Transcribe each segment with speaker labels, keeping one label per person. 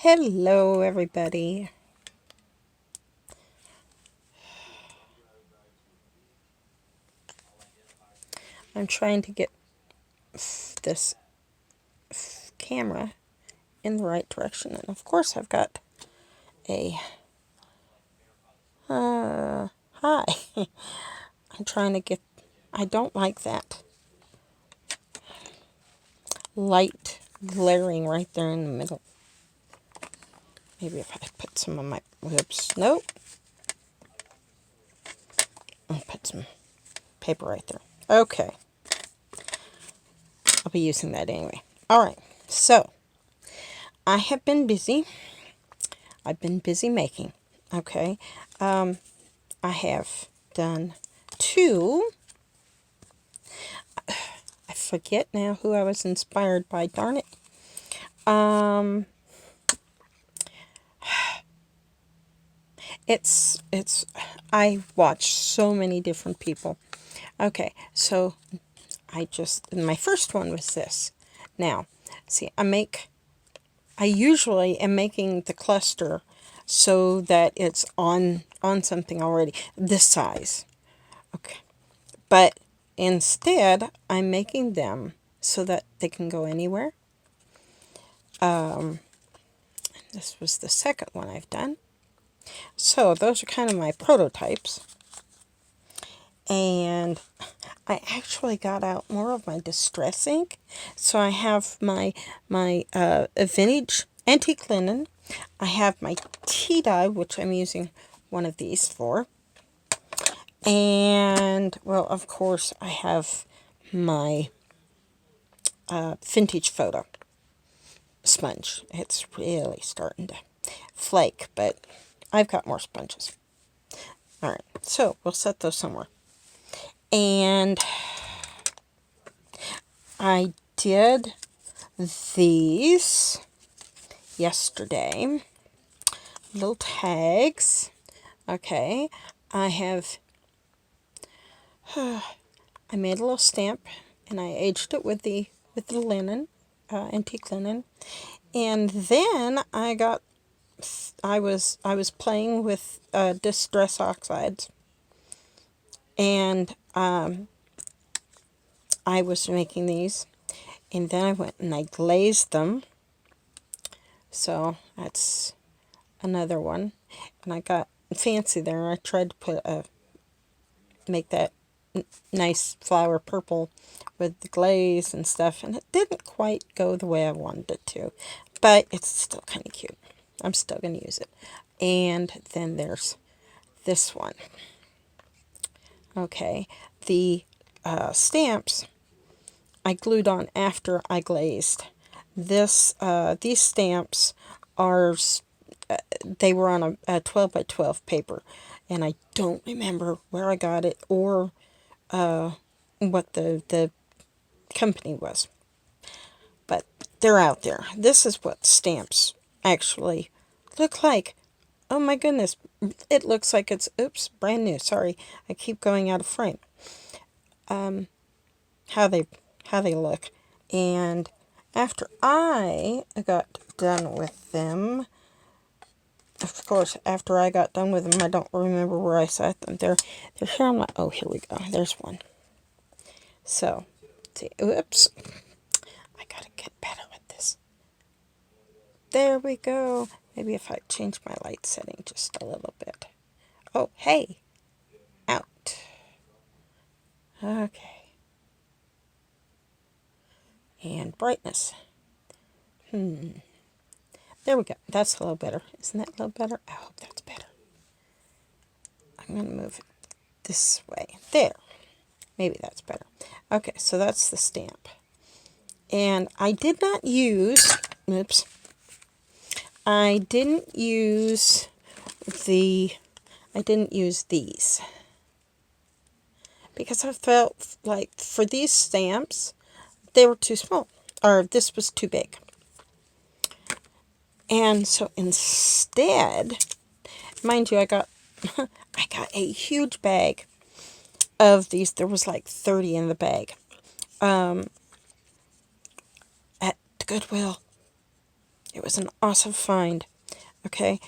Speaker 1: Hello, everybody. I'm trying to get this camera in the right direction, and of course, I've got a hi. I'm trying to get. I don't like that light glaring right there in the middle. Maybe if I put some of my whoops. Nope. I'll put some paper right there. Okay. I'll be using that anyway. All right. So I have been busy. I've been busy making. Okay. I have done two. I forget now who I was inspired by. Darn it. Um, it's. I watch so many different people. Okay, so my first one was this. Now, see, I usually am making the cluster so that it's on something already this size. Okay, but instead I'm making them so that they can go anywhere. This was the second one I've done. So those are kind of my prototypes. And I actually got out more of my distress ink. So I have my vintage antique linen. I have my tea dye, which I'm using one of these for. And, well, of course, I have my vintage photo sponge. It's really starting to flake, but I've got more sponges. All right, so we'll set those somewhere. And I did these yesterday. Little tags. Okay, I have, I made a little stamp and I aged it with the linen, antique linen. And then I was playing with distress oxides, and I was making these, and then I went and I glazed them. So that's another one, and I got fancy there. I tried to make that nice flower purple with the glaze and stuff, and it didn't quite go the way I wanted it to, but it's still kind of cute. I'm still going to use it. And then there's this one. Okay, the stamps I glued on after I glazed. These stamps are, they were on a 12 by 12 paper, and I don't remember where I got it or what the company was, but they're out there. This is what stamps actually look like. Oh my goodness, it looks like it's, oops, brand new. Sorry, I keep going out of frame. How they how they look. And after I got done with them, of course, after I got done with them, I don't remember where I set them. They're here on my, oh, here we go. There's one. So, see, oops. I gotta get better with this. There we go. Maybe if I change my light setting just a little bit. Oh, hey. Out. Okay. And brightness. There we go. That's a little better. Isn't that a little better? I hope that's better. I'm going to move it this way. There. Maybe that's better. Okay, so that's the stamp. And I did not use, oops, I didn't use these. Because I felt like for these stamps, they were too small. Or this was too big. And so instead, mind you, I got a huge bag of these. There was like 30 in the bag. At Goodwill. It was an awesome find. Okay,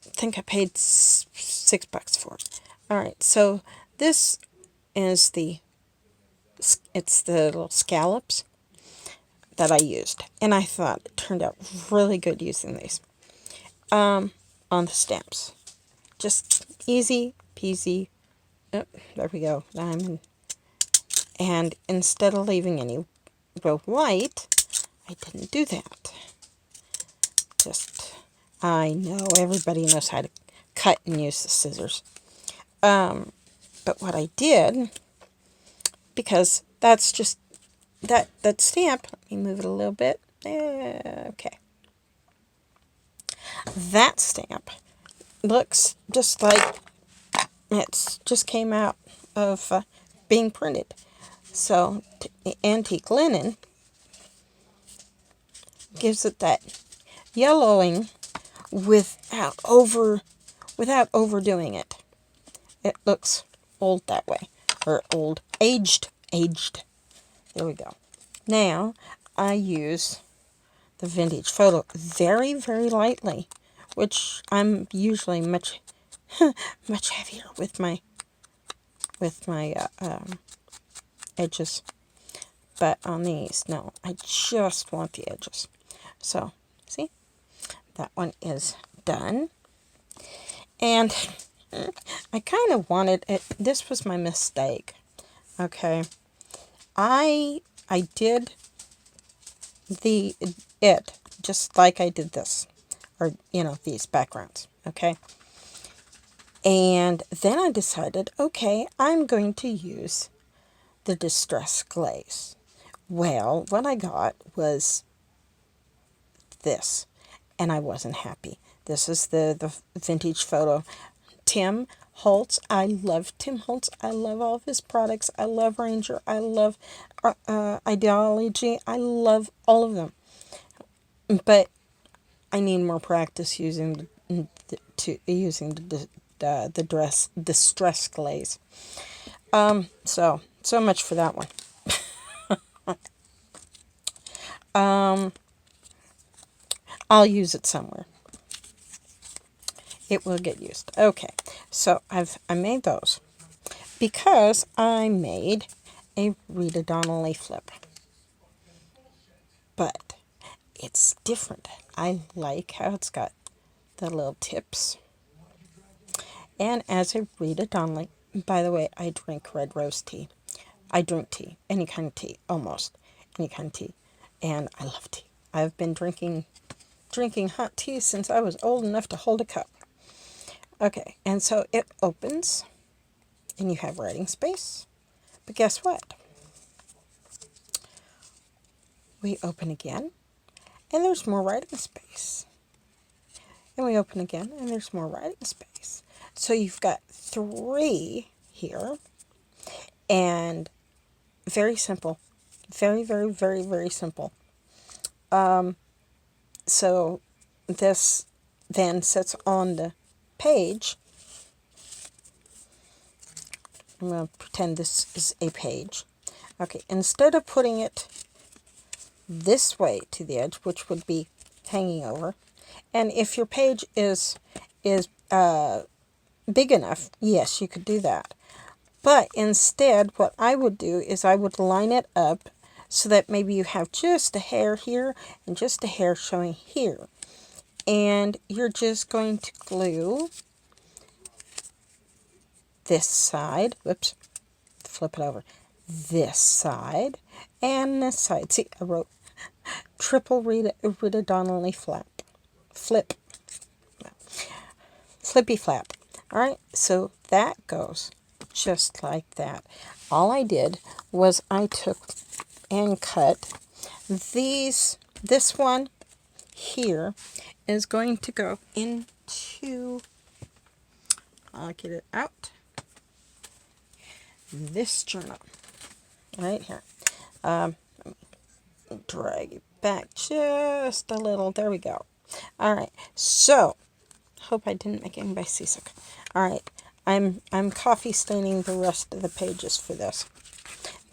Speaker 1: I think I paid $6 for it. All right, so this is it's the little scallops that I used, and I thought it turned out really good using these on the stamps. Just easy peasy. Oh, there we go. Diamond. And instead of leaving any real white, I didn't do that. Just, I know everybody knows how to cut and use the scissors. But what I did, because that's just, that stamp, let me move it a little bit. Okay. That stamp looks just like it's just came out of being printed. So antique linen gives it that yellowing without overdoing it. It looks old that way, or old, aged. There we go. Now I use the vintage photo very, very lightly, which I'm usually much much heavier with my edges. But on these, no, I just want the edges. So, see, that one is done. And I kind of wanted it, this was my mistake. Okay. I did it just like I did this, or, these backgrounds. Okay. And then I decided, okay, I'm going to use the Distress Glaze. Well, what I got was this, and I wasn't happy. This is the vintage photo. Tim Holtz. I love Tim Holtz. I love all of his products. I love Ranger. I love Ideology. I love all of them. But I need more practice using the Distress Glaze. So much for that one. I'll use it somewhere. It will get used. Okay, so I made those because I made a Rita Donnelly flip. But it's different. I like how it's got the little tips. And as a Rita Donnelly, by the way, I drink red rose tea. I drink tea, any kind of tea, almost any kind of tea, and I love tea. I've been drinking hot tea since I was old enough to hold a cup. Okay, and so it opens, and you have writing space. But guess what? We open again, and there's more writing space. And we open again, and there's more writing space. So you've got 3 here, and very simple. Very, very, very, very simple. So this then sits on the page. I'm going to pretend this is a page. Okay, instead of putting it this way to the edge, which would be hanging over, and if your page is big enough, yes, you could do that. But instead, what I would do is I would line it up so that maybe you have just a hair here and just a hair showing here. And you're just going to glue this side, whoops, flip it over, this side and this side. See, I wrote triple Rita Donnelly flippy flap. All right, so that goes just like that. All I did was I took and cut this one here is going to go into, I'll get it out, this journal right here. Drag it back just a little. There we go. All right, so hope I didn't make anybody seasick. All right, I'm coffee staining the rest of the pages for this.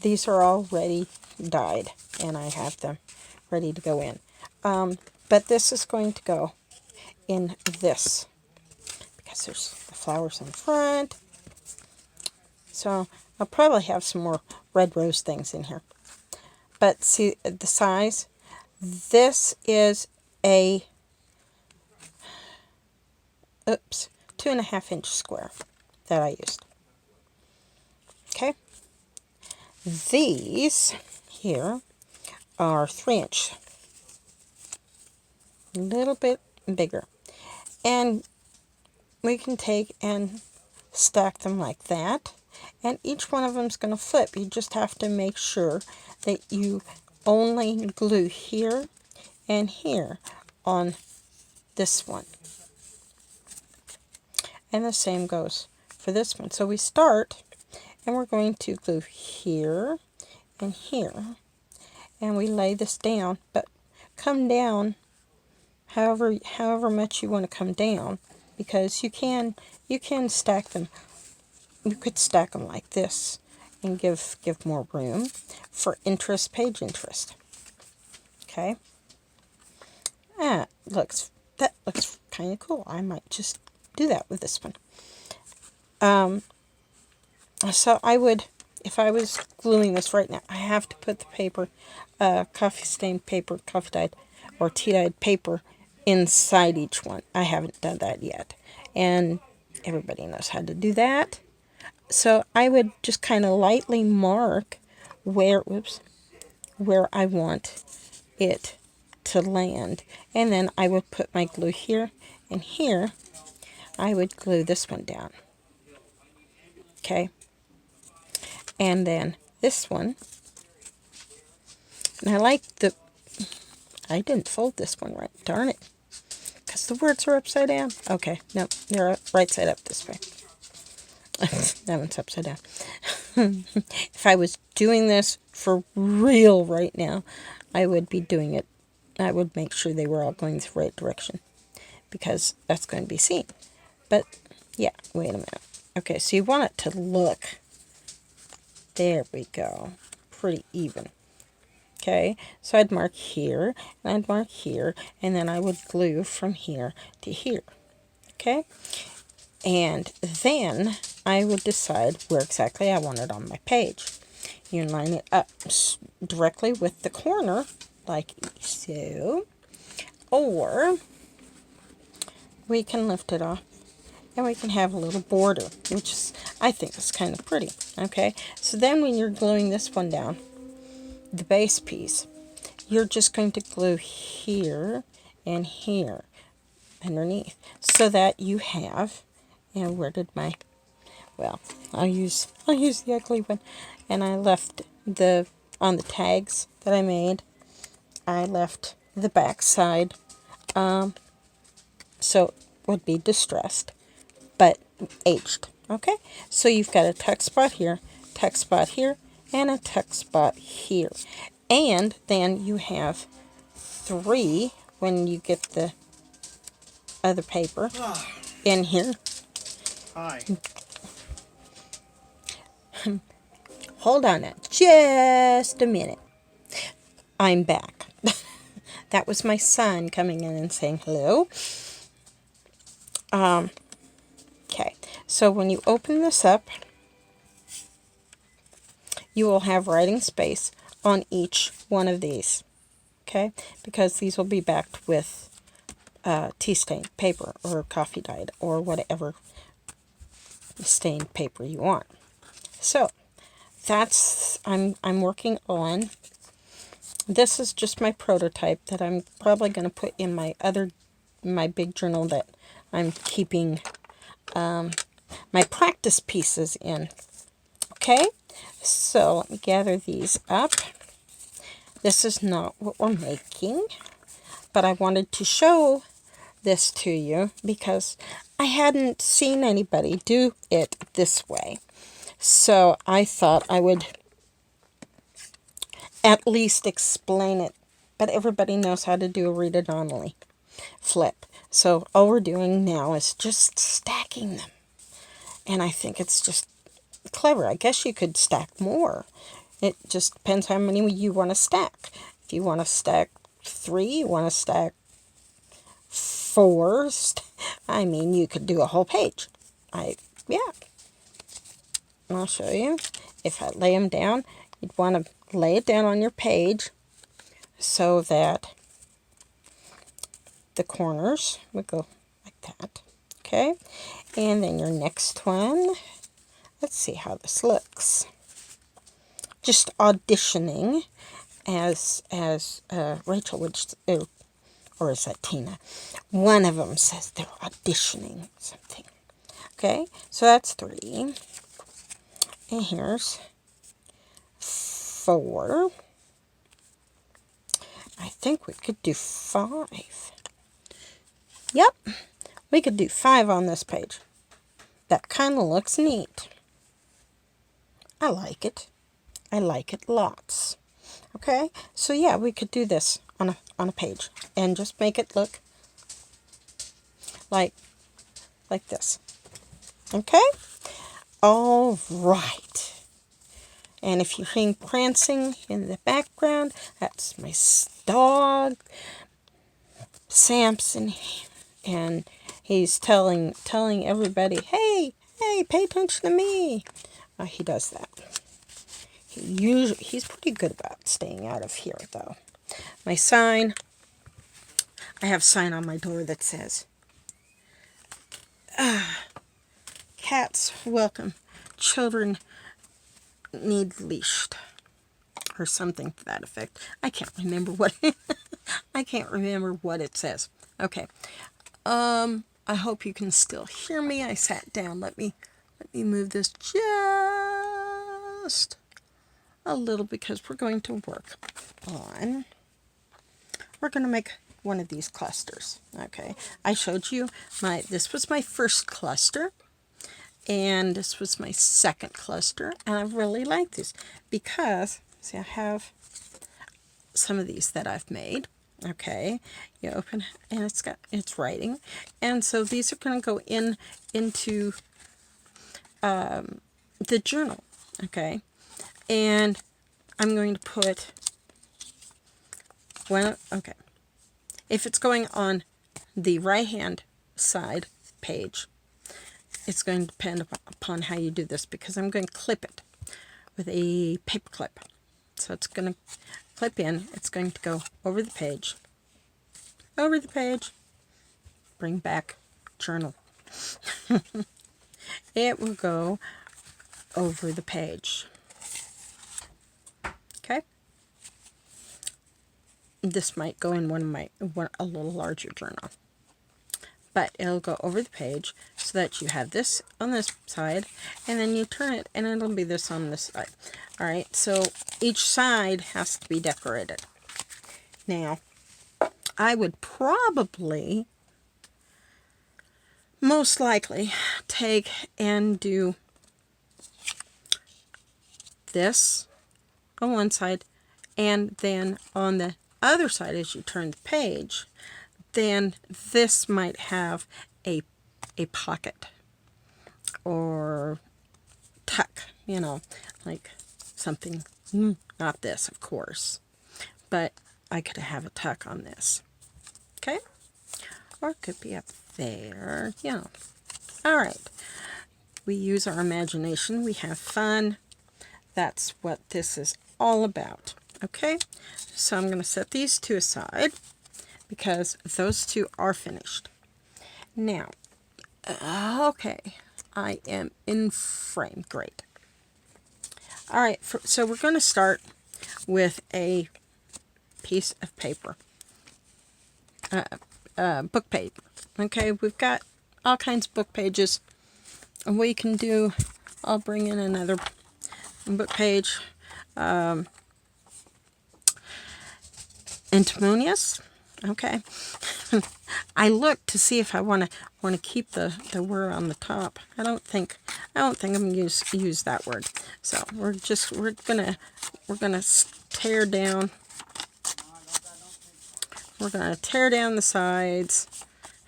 Speaker 1: These are already dyed, and I have them ready to go in. But this is going to go in this because there's the flowers in front. So I'll probably have some more red rose things in here. But see the size? This is a, 2.5 inch square that I used. Okay. These here are 3 inch. A little bit bigger. And we can take and stack them like that. And each one of them is going to flip. You just have to make sure that you only glue here and here on this one. And the same goes for this one. So we start and we're going to glue here and here. And we lay this down, but come down however much you want to come down, because you can stack them. You could stack them like this and give more room for interest, page interest. Okay. That looks kind of cool. I might just do that with this one. So I would, if I was gluing this right now, I have to put the paper, coffee stained paper, coffee dyed or tea dyed paper inside each one. I haven't done that yet, and everybody knows how to do that. So I would just kind of lightly mark where I want it to land, and then I would put my glue here, and here I would glue this one down. Okay. And then this one, and I didn't fold this one right, darn it, because the words are upside down. Okay, no, they're right side up this way. That one's upside down. If I was doing this for real right now, I would be doing it. I would make sure they were all going the right direction, because that's going to be seen. But yeah, wait a minute. Okay, so you want it to look, there we go, pretty even. Okay, so I'd mark here, and I'd mark here, and then I would glue from here to here. Okay, and then I would decide where exactly I want it on my page. You line it up directly with the corner, like so, or we can lift it off and we can have a little border, which is, I think is kind of pretty. Okay, so then when you're gluing this one down, the base piece, you're just going to glue here and here underneath, so that you have, and where did my, well, I'll use the ugly one, and I left on the tags that I made, I left the back side, so it would be distressed, but aged. Okay, so you've got a tuck spot here, and a tuck spot here. And then you have 3 when you get the other paper in here.
Speaker 2: Hi.
Speaker 1: Hold on just a minute. I'm back. That was my son coming in and saying hello. Okay, so when you open this up, you will have writing space on each one of these. Okay, because these will be backed with tea stained paper or coffee dyed or whatever stained paper you want. So that's, I'm working on, this is just my prototype that I'm probably going to put in my big journal that I'm keeping my practice pieces in. Okay, so let me gather these up. This is not what we're making, but I wanted to show this to you because I hadn't seen anybody do it this way. So I thought I would at least explain it, but everybody knows how to do a Rita Donnelly flip. So all we're doing now is just stacking them. And I think it's just clever. I guess you could stack more. It just depends how many you want to stack. If you want to stack 3, you want to stack I mean, you could do a whole page. Yeah. I'll show you. If I lay them down, you'd want to lay it down on your page so that the corners would go like that. Okay, and then your next one, let's see how this looks. Just auditioning as Rachel would, or is that Tina? One of them says they're auditioning something. Okay, so that's 3. And here's 4. I think we could do 5. Yep, we could do 5 on this page. That kind of looks neat. I like it. I like it lots. Okay, so yeah, we could do this on a page and just make it look like this. Okay, all right. And if you're hearing prancing in the background, that's my dog, Samson, and he's telling everybody, hey, pay attention to me. He does that. He's pretty good about staying out of here, though. My sign, I have a sign on my door that says, cats welcome, children need leashed, or something to that effect. I can't remember what it says. Okay. I hope you can still hear me. I sat down. Let me move this just a little because we're going to work on. We're going to make one of these clusters. Okay. I showed you this was my first cluster. And this was my second cluster, and I really like this because, see, I have some of these that I've made. Okay, you open, and it's writing, and so these are going to go into the journal. Okay, and I'm going to put one. Okay, if it's going on the right hand side page, it's going to depend upon how you do this because I'm going to clip it with a paper clip. So it's going to clip in. It's going to go over the page, bring back journal. It will go over the page. Okay. This might go in a little larger journal. But it'll go over the page so that you have this on this side, and then you turn it, and it'll be this on this side. All right, so each side has to be decorated. Now, I would probably, most likely, take and do this on one side, and then on the other side, as you turn the page, then this might have a pocket or tuck, like something, not this, of course, but I could have a tuck on this, okay? Or it could be up there, All right, we use our imagination, we have fun. That's what this is all about, okay? So I'm going to set these 2 aside, because those 2 are finished. Now, okay, I am in frame. Great. All right, so we're going to start with a piece of paper, book paper. Okay, we've got all kinds of book pages. And what you can do, I'll bring in another book page. Antimonious. Okay. I looked to see if I want to keep the word on the top. I don't think I'm going to use that word. So we're gonna tear down. We're gonna tear down the sides.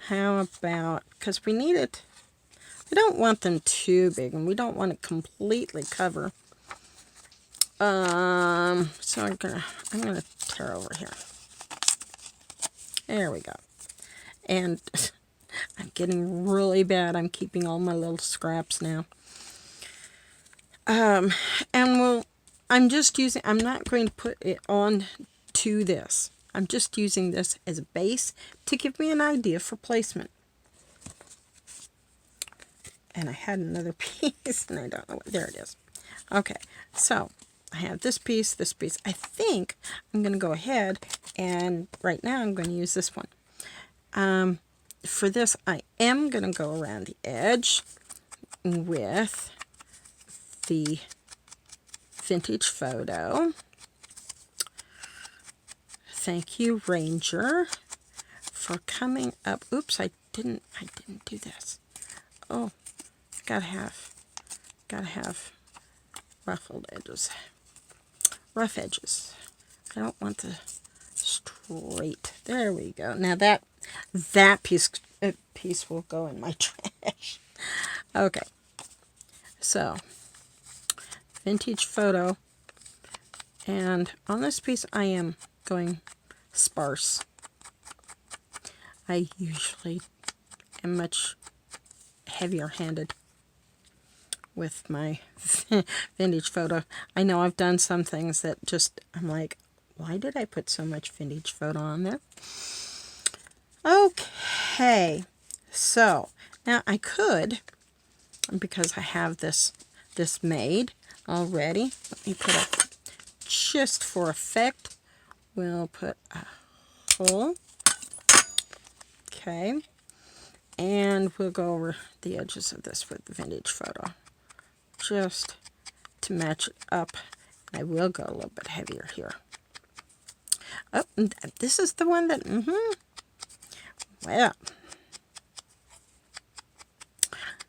Speaker 1: How about, because we need it. We don't want them too big, and we don't want to completely cover. So I'm gonna tear over here. There we go. And I'm getting really bad. I'm keeping all my little scraps now. And I'm just using, I'm not going to put it on to this. I'm just using this as a base to give me an idea for placement. And I had another piece, and I don't know what, there it is. Okay, so I have this piece, this piece. I think I'm going to go ahead, and right now I'm going to use this one. For this, I am going to go around the edge with the Vintage Photo. Thank you, Ranger, for coming up. Oops, I didn't do this. Oh, gotta have ruffled edges, rough edges. I don't want the straight. There we go. Now that piece will go in my trash. Okay, so Vintage Photo, and on this piece I am going sparse. I usually am much heavier handed with my Vintage Photo. I know I've done some things that just, I'm like, why did I put so much Vintage Photo on there? Okay, so now I could, because I have this made already, let me put a, just for effect, we'll put a hole. Okay, and we'll go over the edges of this with the Vintage Photo, just to match it up. I will go a little bit heavier here. Oh, this is the one that, well,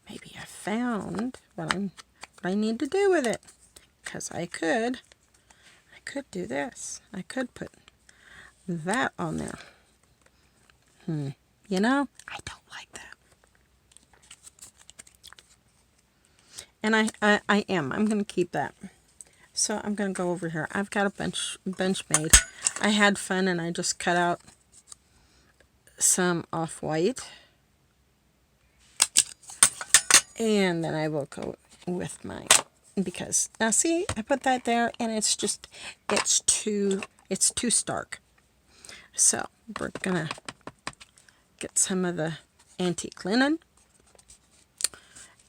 Speaker 1: maybe I found what I need to do with it, because I could do this. I could put that on there. You know, I don't like that. And I'm going to keep that. So I'm going to go over here. I've got a bench made. I had fun and I just cut out some off-white. And then I will go with my, because now see, I put that there and it's just, it's too stark. So we're going to get some of the antique linen.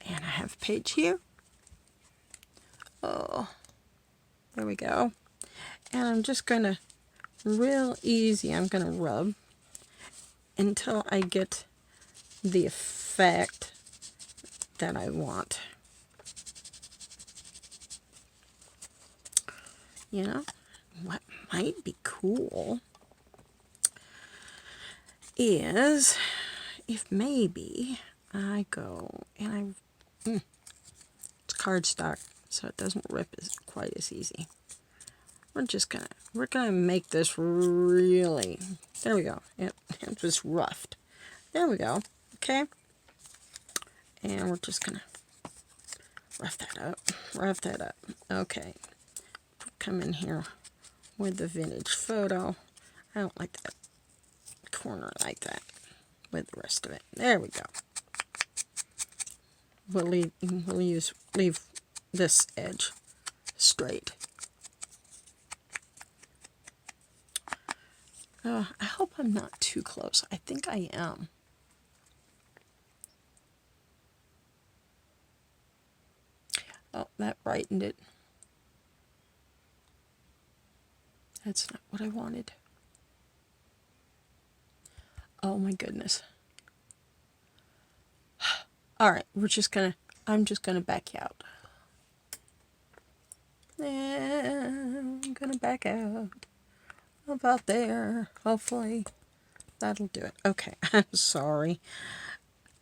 Speaker 1: And I have a page here. Oh, there we go. And I'm just going to, real easy, I'm going to rub until I get the effect that I want. You know, what might be cool is if maybe I go and it's cardstock, so it doesn't rip quite as easy. We're gonna make this really, there we go, it was roughed. There we go, okay. And we're just gonna rough that up, okay. Come in here with the Vintage Photo. I don't like that corner like that with the rest of it. There we go. We'll leave this edge straight. I hope I'm not too close. I think I am. Oh, that brightened it. That's not what I wanted. Oh my goodness. Alright, I'm just gonna back out. I'm gonna back out. About there. Hopefully that'll do it. Okay, I'm sorry.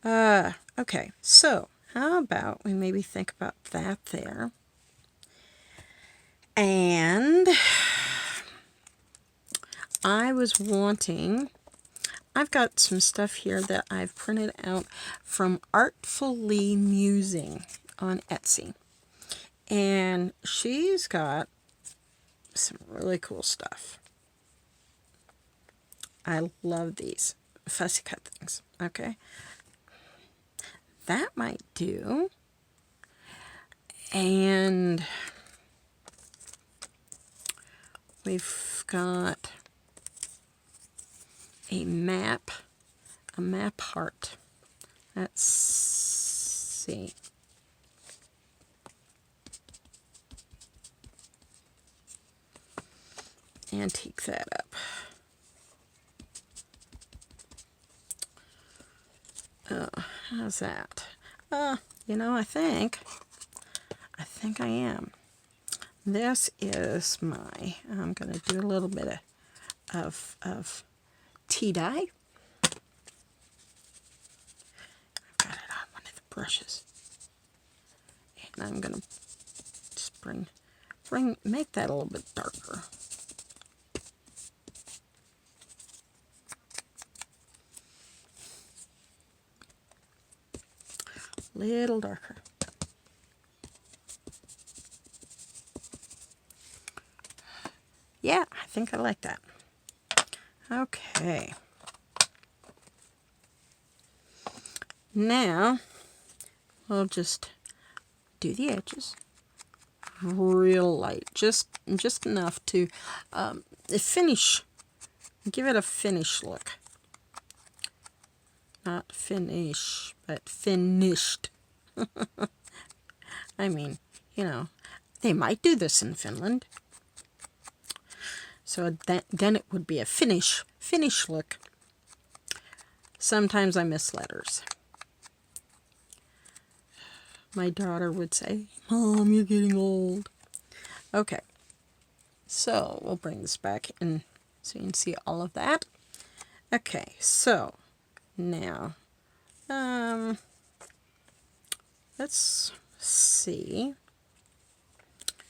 Speaker 1: Okay, so how about we maybe think about that there. And I was wanting, I've got some stuff here that I've printed out from Artfully Musing on Etsy. And she's got some really cool stuff. I love these. fussy cut things. Okay, that might do. And we've got a map heart. Let's see. Antique that up. How's that? You know, I think I am. This is my, I'm going to do a little bit of tea dye. I've got it on one of the brushes. And I'm going to just make that a little bit darker. Little darker. Yeah, I think I like that. Okay. Now, we'll just do the edges real light, just enough to finish, give it a finish look. Not finish, but finished. I mean, you know, they might do this in Finland. So then it would be a finish look. Sometimes I miss letters. My daughter would say, "Mom, you're getting old." Okay, so we'll bring this back in so you can see all of that. Okay, so now, let's see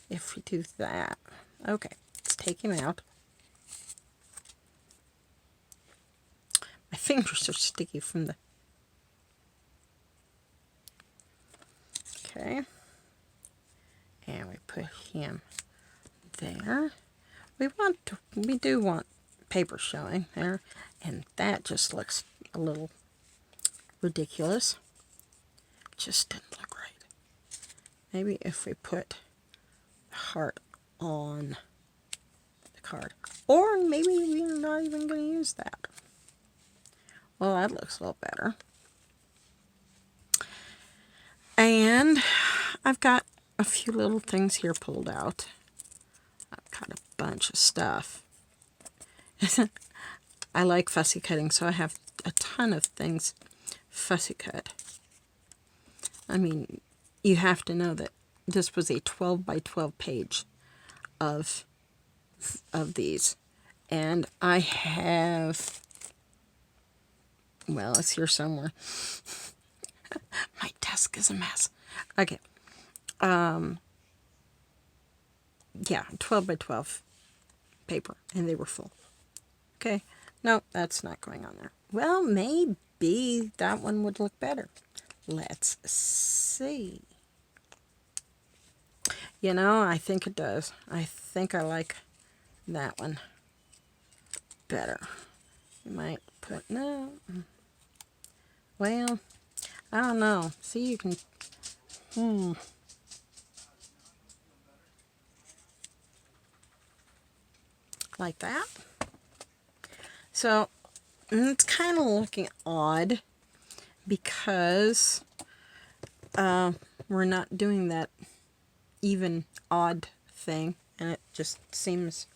Speaker 1: if we do that. Okay, let's take him out. My fingers are sticky from the... Okay. And we put him there. We do want paper showing there, and that just looks a little ridiculous. Just didn't look right. Maybe if we put the heart on the card. Or maybe we're not even going to use that. Well, that looks a little better. And I've got a few little things here pulled out. I've got a bunch of stuff. I like fussy cutting, so I have a ton of things fussy cut. I mean, you have to know that this was a 12 by 12 page of these. And I have... Well, it's here somewhere. My desk is a mess. Okay. Yeah, 12 by 12 paper, and they were full. Okay. No, that's not going on there. Well, maybe that one would look better. Let's see. You know, I think it does. I think I like that one better. You might put... No. Well, I don't know. See, you can... Like that. So, it's kind of looking odd because we're not doing that even odd thing, and it just seems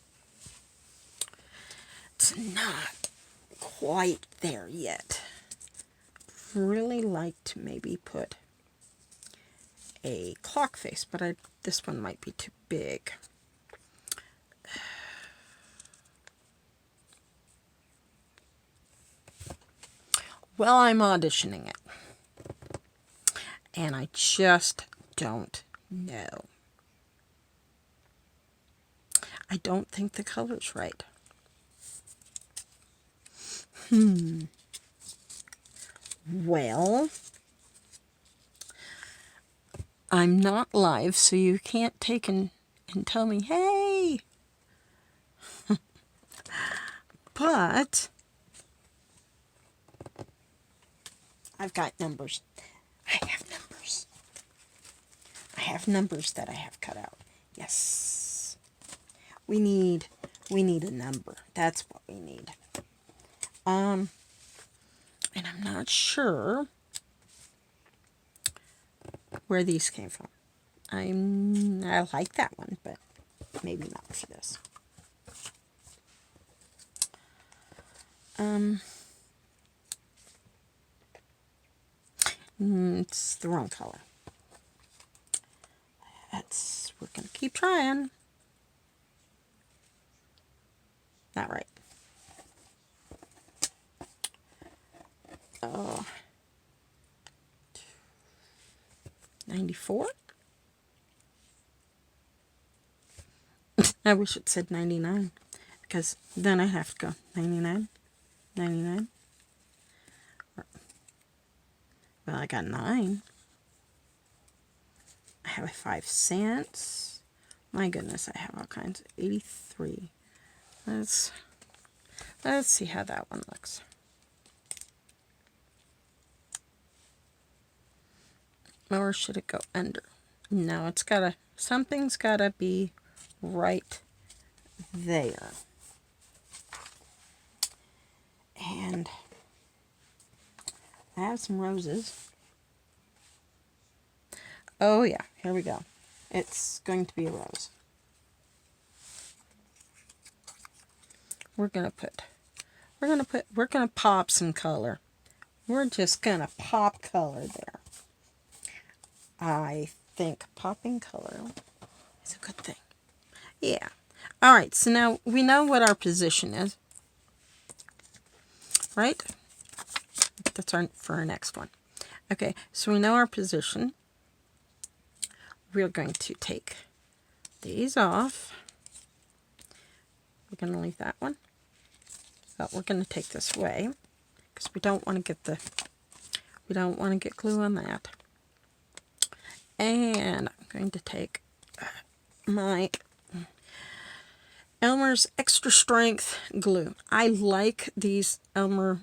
Speaker 1: it's not quite there yet. Really like to maybe put a clock face, but this one might be too big. Well, I'm auditioning it, and I just don't know. I don't think the color's right. Well, I'm not live, so you can't take and tell me, hey! But I've got numbers. I have numbers. I have numbers that I have cut out. Yes. We need a number. That's what we need. And I'm not sure where these came from. I like that one, but maybe not for this. It's the wrong color. We're gonna keep trying. Not right. Oh. 94? I wish it said 99, because then I have to go 99, 99. Well, I got 9. I have 5 cents. My goodness, I have all kinds. 83. Let's see how that one looks. Or should it go under? No, it's gotta, something's gotta be right there. And I have some roses. Oh yeah, here we go. It's going to be a rose. We're gonna pop some color. We're just gonna pop color there. I think popping color is a good thing. Yeah. All right, so now we know what our position is, right? That's for our next one. Okay, so we know our position. We're going to take these off. We're going to leave that one. But we're going to take this away because we don't want to get glue on that. And I'm going to take my Elmer's Extra Strength glue. I like these Elmer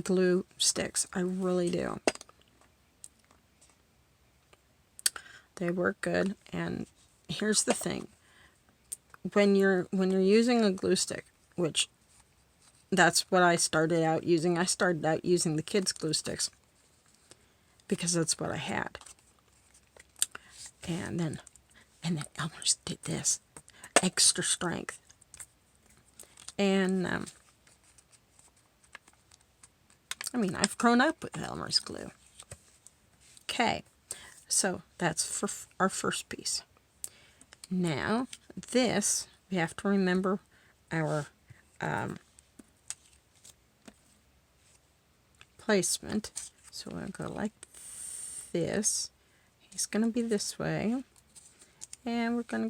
Speaker 1: glue sticks. I really do. They work good. And here's the thing. When you're using a glue stick, which that's what I started out using. I started out using the kids' glue sticks because that's what I had. And then Elmer's did this. Extra Strength. And I mean, I've grown up with Elmer's glue. Okay, so that's for our first piece. Now, this, we have to remember our placement. So we'll go like this. He's going to be this way. And we're going to